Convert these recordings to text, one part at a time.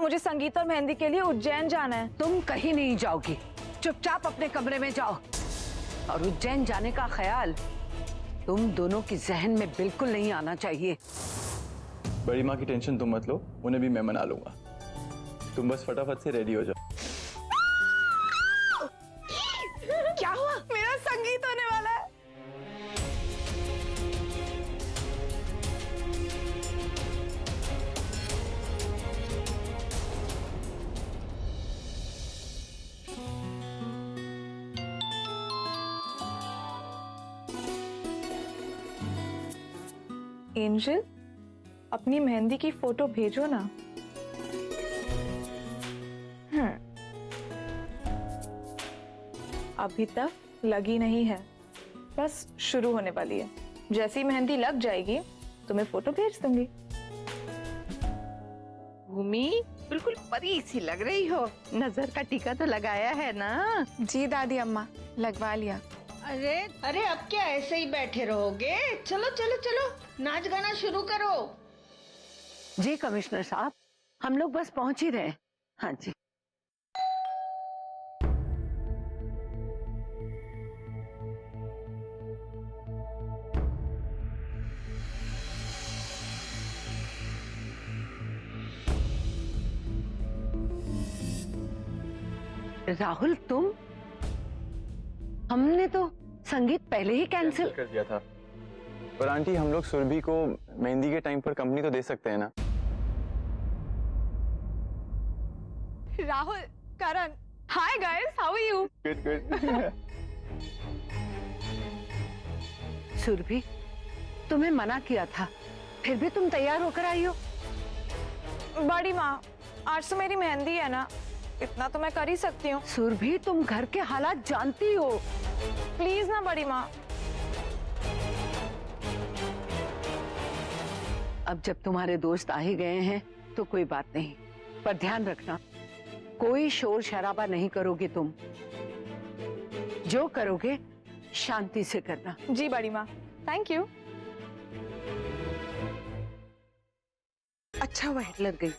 मुझे संगीत और मेहंदी के लिए उज्जैन जाना है। तुम कहीं नहीं जाओगी, चुपचाप अपने कमरे में जाओ। और उज्जैन जाने का ख्याल तुम दोनों की जहन में बिल्कुल नहीं आना चाहिए। बड़ी माँ की टेंशन तुम मत लो, उन्हें भी मैं मना लूंगा। तुम बस फटाफट से रेडी हो जाओ। क्या हुआ? मेरा संगीत होने वाला है। एंजल, अपनी मेहंदी की फोटो भेजो ना। अभी तक लगी नहीं है, बस शुरू होने वाली है। जैसी मेहंदी लग जाएगी तो मैं फोटो भेज दूंगी। भूमि, बिल्कुल परी सी लग रही हो। नजर का टीका तो लगाया है ना? जी दादी अम्मा, लगवा लिया। अरे अरे, अब क्या ऐसे ही बैठे रहोगे? चलो चलो चलो, नाच गाना शुरू करो। जी कमिश्नर साहब, हम लोग बस पहुंच ही रहे हैं। हाँ जी। राहुल, तुम? हमने तो संगीत पहले ही कैंसिल कर दिया था। पर आंटी, हम लोग सुरभि को मेहंदी के टाइम पर कंपनी तो दे सकते हैं ना? Rahul, Karan, hi guys, how are you? Good good. Surabhi, तुम्हें मना किया था, फिर भी तुम तैयार होकर आई हो। बड़ी माँ, आज तो मेरी मेहंदी है ना, इतना तो मैं कर ही सकती हूँ। सुरभि, तुम घर के हालात जानती हो। प्लीज ना बड़ी माँ। अब जब तुम्हारे दोस्त आ ही गए हैं तो कोई बात नहीं, पर ध्यान रखना, कोई शोर शराबा नहीं करोगे तुम। जो करोगे शांति से करना। जी बड़ी माँ, थैंक यू। अच्छा हुआ हिटलर गई,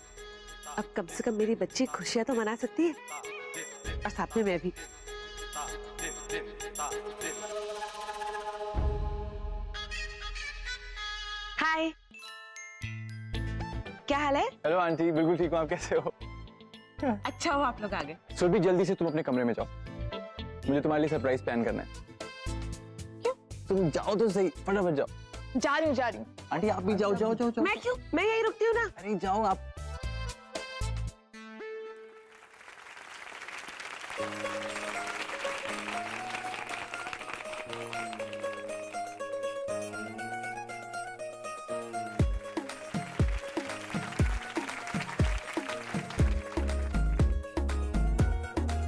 अब कम से कम मेरी बच्ची खुशियां तो मना सकती है, और साथ में मैं भी। हाय, क्या हाल है? हेलो आंटी, बिल्कुल ठीक हूँ। आप कैसे हो? अच्छा हुआ आप लोग आ गए। सुरभि, जल्दी से तुम अपने कमरे में जाओ, मुझे तुम्हारे लिए सरप्राइज प्लान करना है। क्यों? तुम जाओ तो सही, फटाफट जाओ। जा रही हूँ। आंटी आप भी जाओ जाओ जाओ जाओ। मैं क्यों? मैं यहीं रुकती हूँ ना। अरे जाओ आप।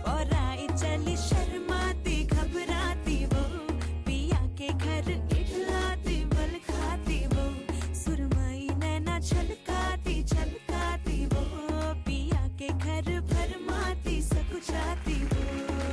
और आई चली शर्माती घबराती वो, पिया के घर इठलाती बल खाती वो, सुरमई नैना छलकाती छलकाती वो, पिया के घर भरमाती सकुचाती वो।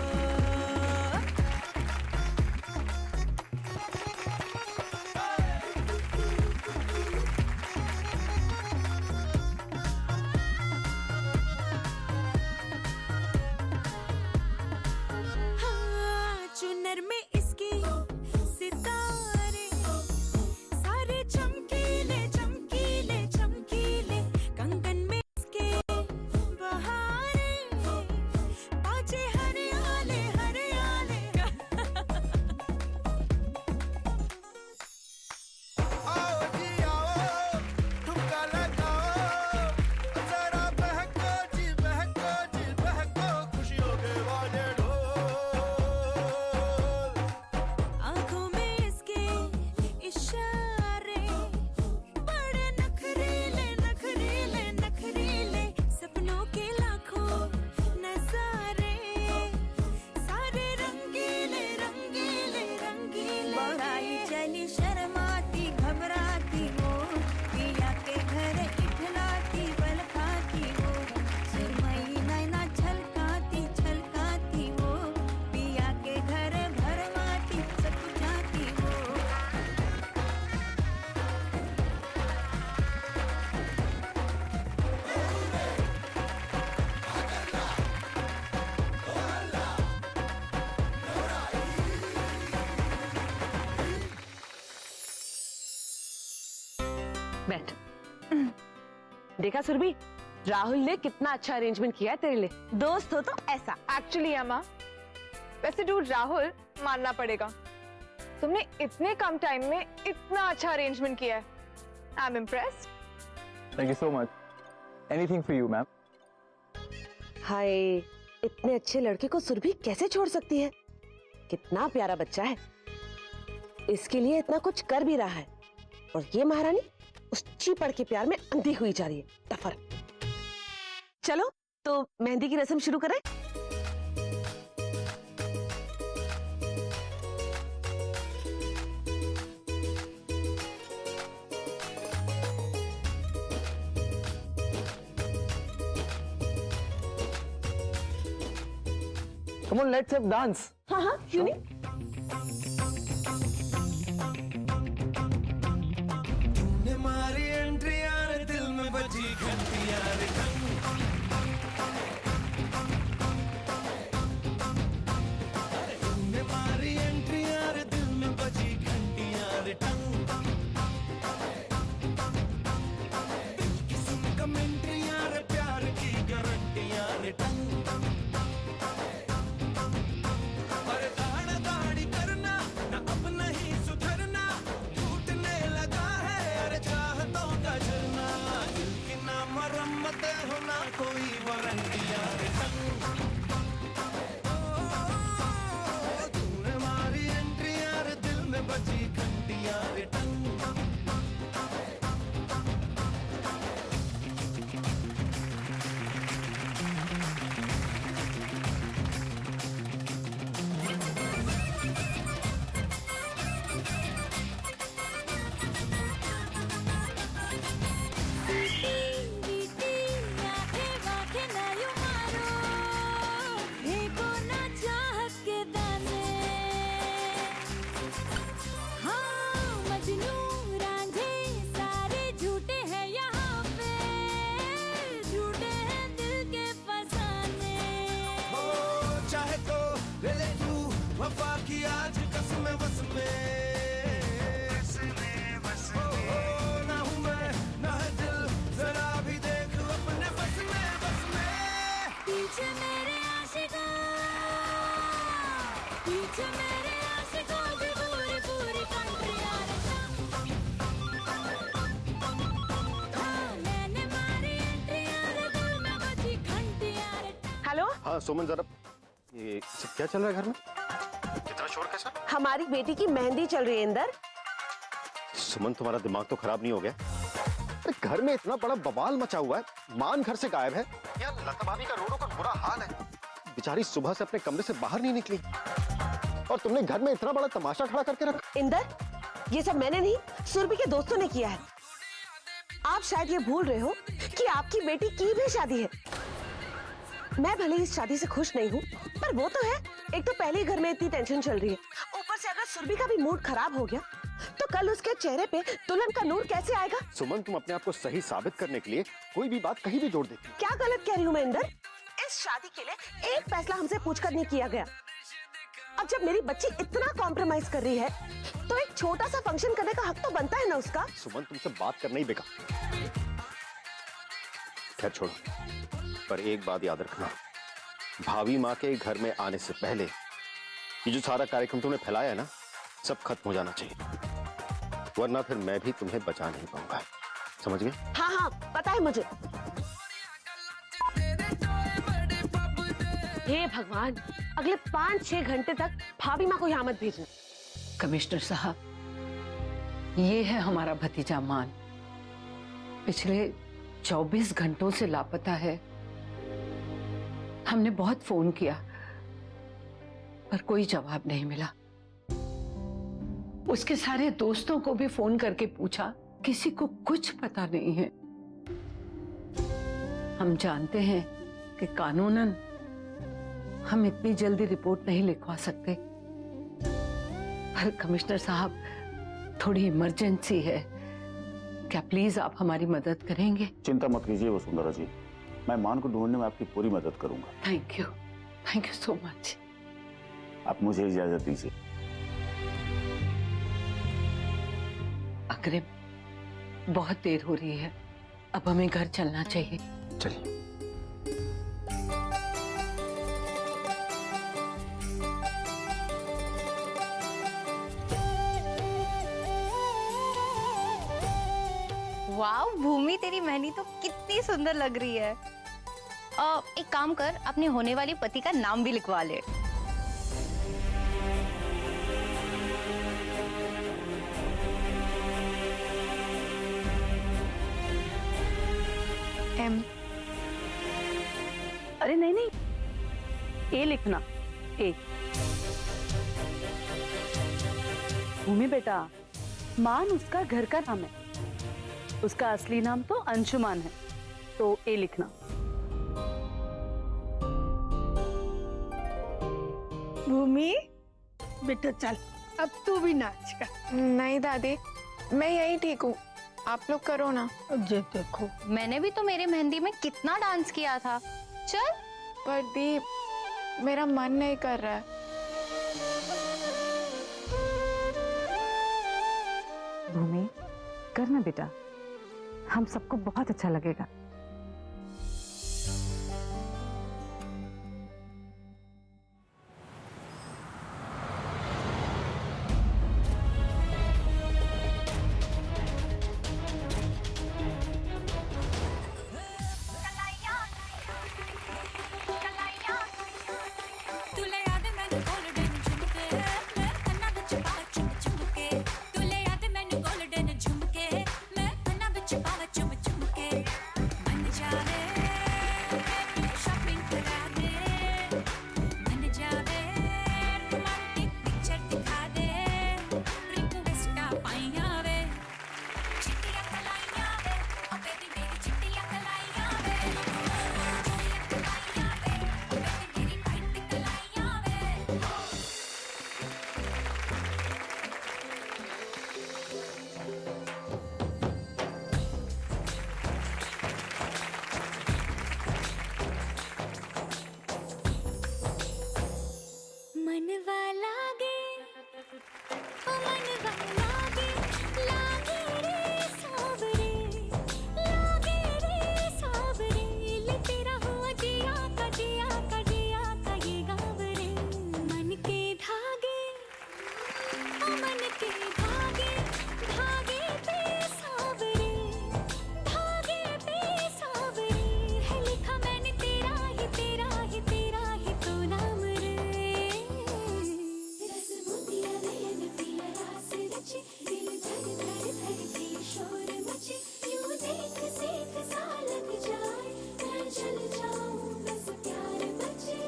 बैठ। देखा सुरभि, राहुल ने कितना अच्छा अरेंजमेंट किया है तेरे लिए। दोस्त हो तो ऐसा। एक्चुअली अम्मा, वैसे डू राहुल मानना पड़ेगा, तुमने इतने कम टाइम में इतना अच्छा अरेंजमेंट किया है। I am impressed. Thank you so much. Anything for you ma'am. Hi, इतने अच्छे लड़के को सुरभि कैसे छोड़ सकती है? कितना प्यारा बच्चा है, इसके लिए इतना कुछ कर भी रहा है, और ये महारानी उस चीपड़ के प्यार में अंधी हुई जा रही है। टफर। चलो तो मेहंदी की रस्म शुरू करें। Come on, let's have dance. हाँ हाँ, क्यों नहीं? तूने मारी एंट्री यार, दिल में बजी घंटी यार, तूने मारी एंट्री यार, दिल में बजी घंटी यार, दिल की सुन कमेंट्री यार, प्यार की गारंटी यार, पर दाढ़ा दाढ़ी करना ना, अब नहीं सुधरना, टूटने लगा है अरे चाहतों का झरना, दिल की ना मरम्मत होना कोई वारंटी यार, तूने मारी एंट्री यार, दिल में बजी घंटी यार, चाहे तो ले ले तू वफा की आज कसम बस में, ना हूँ मैं ना है दिल, जरा भी देख अपने बस में, बस में। पीछे मेरे आशिकों, पीछे मेरे आशिकों की पूरी पूरी कंट्री यार, हाँ मैंने मारी एंट्री यार, दिल में बजी घंटी यार। हेलो, हाँ सुमन, जरा ये सब क्या चल रहा है घर में? इतना शोर कैसा? हमारी बेटी की मेहंदी चल रही है इंदर। सुमन, तुम्हारा दिमाग तो खराब नहीं हो गया? अरे घर में इतना बड़ा बवाल मचा हुआ है, मान घर से गायब है, यार लता भाभी का रोडों का बुरा हाल है, बेचारी सुबह से अपने कमरे से बाहर नहीं निकली, और तुमने घर में इतना बड़ा तमाशा खड़ा करके रखा। इंदर, ये सब मैंने नहीं, सुरभि के दोस्तों ने किया है। आप शायद ये भूल रहे हो कि आपकी बेटी की भी शादी है। मैं भले इस शादी से खुश नहीं हूँ, पर वो तो है, एक तो पहले ही घर में इतनी टेंशन चल रही है, ऊपर से अगर सुरभि का भी मूड खराब हो गया तो कल उसके चेहरे पे दुल्हन का नूर कैसे आएगा? सुमन, तुम अपने आप को सही साबित करने के लिए कोई भी बात कहीं भी जोड़ देती हो। क्या गलत कह रही हूँ मैं इंदर? इस शादी के लिए एक फैसला हमसे पूछकर नहीं किया गया। अब जब मेरी बच्ची इतना कॉम्प्रोमाइज कर रही है तो एक छोटा सा फंक्शन करने का हक तो बनता है ना उसका। सुमन, तुमसे बात करना ही बेकार। खैर छोड़ो, पर एक बात याद रखना, भाभी माँ के घर में आने से पहले ये जो सारा कार्यक्रम तुमने फैलाया है ना, सब खत्म हो जाना चाहिए, वरना फिर मैं भी तुम्हें बचा नहीं पाऊंगा। समझ गए? हाँ हाँ, पता है मुझे। हे भगवान, अगले 5-6 घंटे तक भाभी माँ को यहाँ मत भेजना। कमिश्नर साहब, ये है हमारा भतीजा मान, पिछले 24 घंटों से लापता है। हमने बहुत फोन किया पर कोई जवाब नहीं मिला। उसके सारे दोस्तों को भी फोन करके पूछा, किसी को कुछ पता नहीं है। हम जानते हैं कि कानूनन हम इतनी जल्दी रिपोर्ट नहीं लिखवा सकते, पर कमिश्नर साहब थोड़ी इमरजेंसी है, क्या प्लीज आप हमारी मदद करेंगे? चिंता मत कीजिए वसुंधरा जी, मैं मान को ढूंढने में आपकी पूरी मदद करूंगा। Thank you so much. आप मुझे इजाजत दीजिए। अग्रिम, बहुत देर हो रही है, अब हमें घर चलना चाहिए। चलिए। वाह भूमि, तेरी मेहंदी तो कितनी सुंदर लग रही है। एक काम कर, अपने होने वाले पति का नाम भी लिखवा ले। एम। अरे नहीं नहीं, ए लिखना, ए। भूमि बेटा, मान उसका घर का नाम है, उसका असली नाम तो अंशुमान है, तो ए लिखना। भूमि बेटा चल, अब तू भी नाच कर। नहीं दादी, मैं यही ठीक हूँ, आप लोग करो ना। जे देखो, मैंने भी तो मेरे मेहंदी में कितना डांस किया था। चल। पर दी, मेरा मन नहीं कर रहा है। भूमि करना बेटा, हम सबको बहुत अच्छा लगेगा। तुले याद मैंने गोल्डन झुमके, मैं कन्ना विच पावा चुम चुमके। तुले याद मैंने गोल्डन झुमके, मैं कन्ना विच पावा चुम चुमके। मन जावे मैं शॉपिंग करा दे, मन जावे रोमांटिक पिक्चर दिखा दे। रिक्वेस्ट पाइया वे, चिट्टियां कलाइयां वे, ओ बेबी मेरी चिट्टियां कलाइयां वे, चिट्टियां कलाइयां वे, ओ बेबी मेरी वाइट कलाइयां वे। मनवा लागे, ओ मनवा लागे, लागे रे सावरे, लागे रे सावरे। ले तेरा हुआ जिया का जिया का जिया का ये गाँव रे। मन के धागे, ओ मन के धागे, धागे पे सावरे, धागे पे सावरे। है लिखा मैंने तेरा ही तेरा ही तेरा ही तो नाम रे। रस मोतिया नयन पिया रास रचे, दिल धड़ धड़ धड़ के शोर मचे। यूं देख सेक सा लग जाए, मैं जल जाऊं बस प्यार बचे।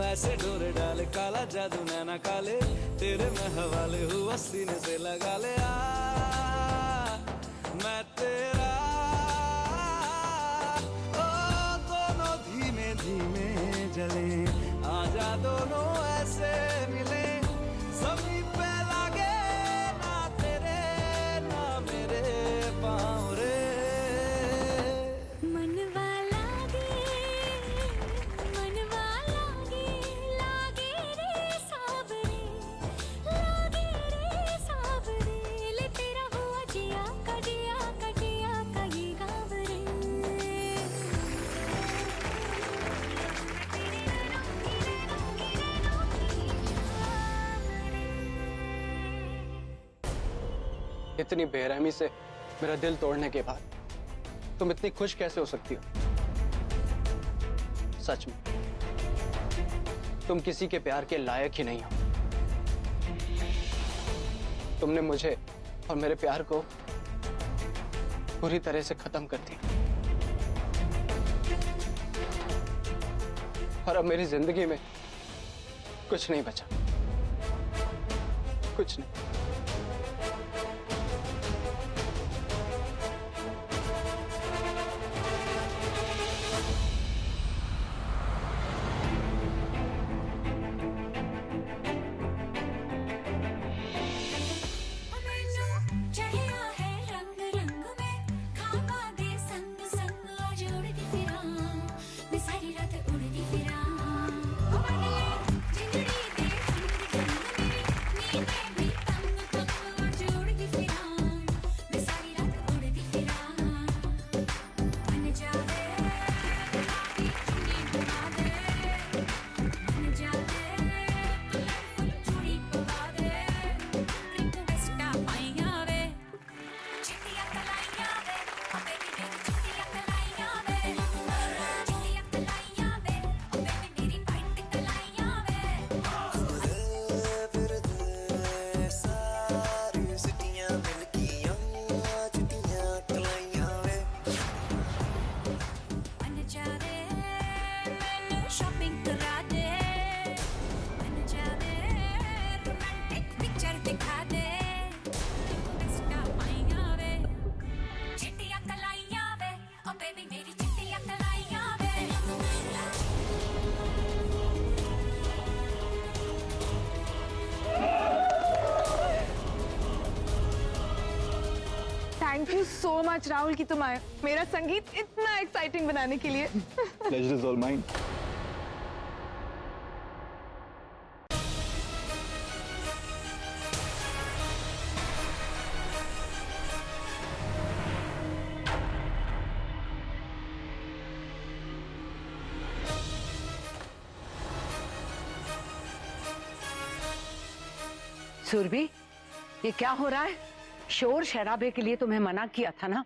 ऐसे डोर डाले काला जादू नैना काले, तेरे में हवाले हुआ सीने से लगा ले। मैं तेरा, ओ दोनों धीमे धीमे जले, आजा दोनों ऐसे मिले। जमीन पे लागे ना तेरे ना मेरे पाँव रे। मनवा लागे, मनवा लागे, लागे रे सावरे, लागे रे सावरे। ले तेरा हुआ जिया का जिया का जिया का ये गाँव रे। इतनी बेरहमी से मेरा दिल तोड़ने के बाद तुम इतनी खुश कैसे हो सकती हो? सच में तुम किसी के प्यार के लायक ही नहीं हो। तुमने मुझे और मेरे प्यार को पूरी तरह से खत्म कर दिया, और अब मेरी जिंदगी में कुछ नहीं बचा, कुछ नहीं। चढ़िया है रंग रंग में, खावा दे संग संग आज उड़ती फिरां, मैं सारी रात उड़ती फिरां। ओ मन ले जिंदड़ी दे रंग रंग में, नींद thank you so much Rahul कि तुम आए मेरा संगीत इतना एक्साइटिंग बनाने के लिए। Pleasure is all mine. Surabhi, ये क्या हो रहा है? शोर शराबे के लिए तुम्हें मना किया था ना।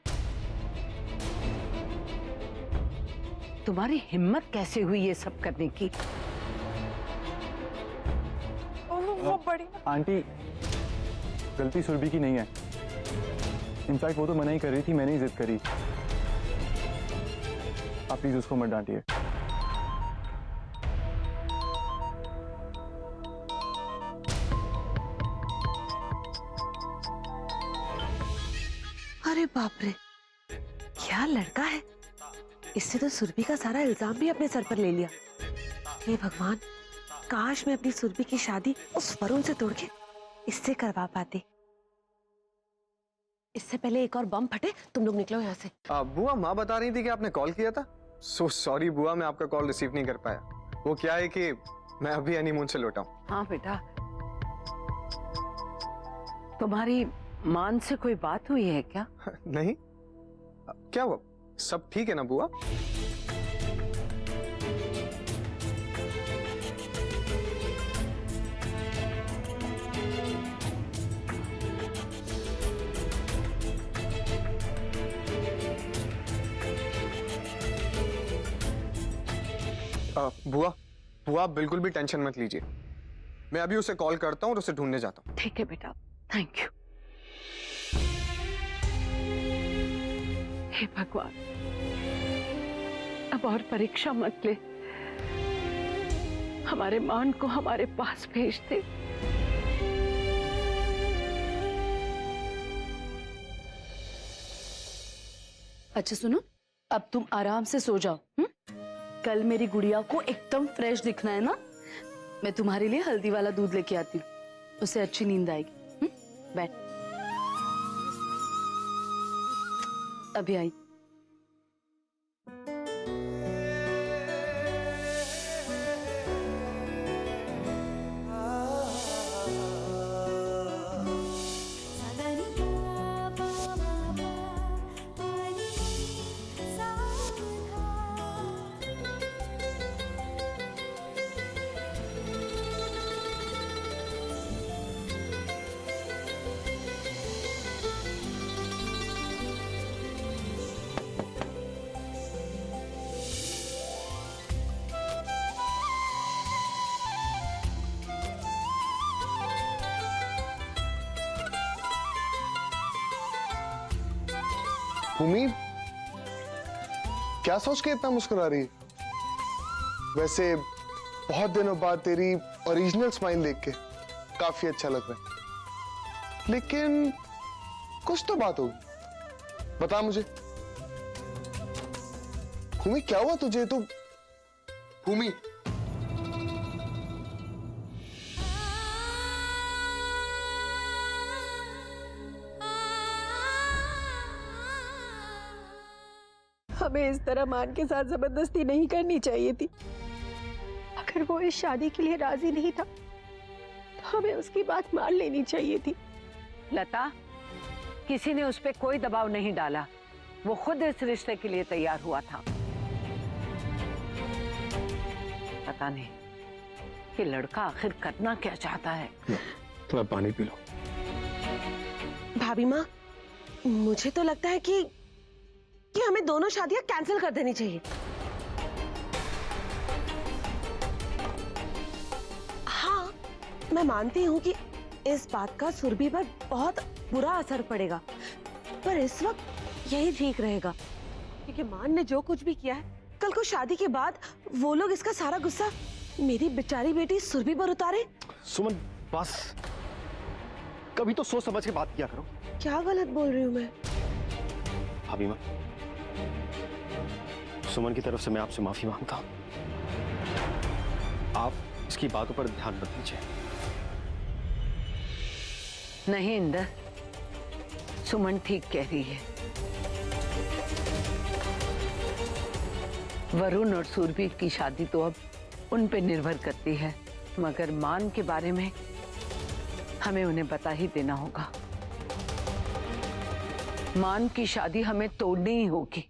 तुम्हारी हिम्मत कैसे हुई ये सब करने की? वो बड़ी आंटी, गलती सुरभि की नहीं है। इनफैक्ट वो तो मना ही कर रही थी, मैंने ही जिद करी। आप प्लीज उसको मत डांटिए। अरे बाप रे, क्या लड़का है। इससे तो सुरभि का सारा इल्जाम भी अपने सर पर ले लिया। हे भगवान, काश मैं अपनी सुरभि की शादी उस वरुण से तोड़ के इससे करवा पाती। इससे पहले एक और बम फटे, तुम लोग निकलो यहाँ से। बुआ, माँ बता रही थी कि आपने कॉल किया था। सो सॉरी बुआ, मैं आपका कॉल रिसीव नहीं कर पाया। वो क्या है कि मैं अभी हनीमून से लौटा हूँ। हाँ बेटा, तुम्हारी मान से कोई बात हुई है क्या? नहीं, क्या हुआ? सब ठीक है ना बुआ? बुआ, बुआ आप बिल्कुल भी टेंशन मत लीजिए। मैं अभी उसे कॉल करता हूँ और उसे ढूंढने जाता हूँ। ठीक है बेटा, थैंक यू। हे भगवान, अब और परीक्षा मत ले, हमारे मान को हमारे पास भेज दे। अच्छा सुनो, अब तुम आराम से सो जाओ। कल मेरी गुड़िया को एकदम फ्रेश दिखना है ना। मैं तुम्हारे लिए हल्दी वाला दूध लेके आती हूँ, उसे अच्छी नींद आएगी। बैठ, अभी आई। भूमि, क्या सोच के इतना मुस्कुरा रही है? वैसे बहुत दिनों बाद तेरी ओरिजिनल स्माइल देख के काफी अच्छा लग रहा है, लेकिन कुछ तो बात होगी, बता मुझे। भूमि क्या हुआ तुझे? तो भूमि, हमें इस तरह मान के साथ जबरदस्ती नहीं करनी चाहिए थी। अगर वो इस शादी के लिए राजी नहीं था तो हमें उसकी बात मान लेनी चाहिए थी। लता, किसी ने उस पर कोई दबाव नहीं डाला, वो खुद इस रिश्ते के लिए तैयार हुआ था। पता नहीं कि लड़का आखिर करना क्या चाहता है। थोड़ा पानी पी लो। भाभी माँ, मुझे तो लगता है कि हमें दोनों शादियां कैंसिल कर देनी चाहिए। हाँ, मैं मानती हूँ कि इस बात का सुरभि पर बहुत बुरा असर पड़ेगा, पर इस वक्त यही ठीक रहेगा, क्योंकि मान ने जो कुछ भी किया है, कल को शादी के बाद वो लोग इसका सारा गुस्सा मेरी बेचारी बेटी सुरभि पर उतारे। सुमन बस, कभी तो सोच समझ के बात किया करो। क्या गलत बोल रही हूँ मैं? भाभी माँ, सुमन की तरफ से मैं आपसे माफी मांगता हूं। आप इसकी बातों पर ध्यान मत दीजिए। नहीं इंदर, सुमन ठीक कह रही है। वरुण और सुरभि की शादी तो अब उन पे निर्भर करती है, मगर मान के बारे में हमें उन्हें बता ही देना होगा। मान की शादी हमें तोड़नी ही होगी।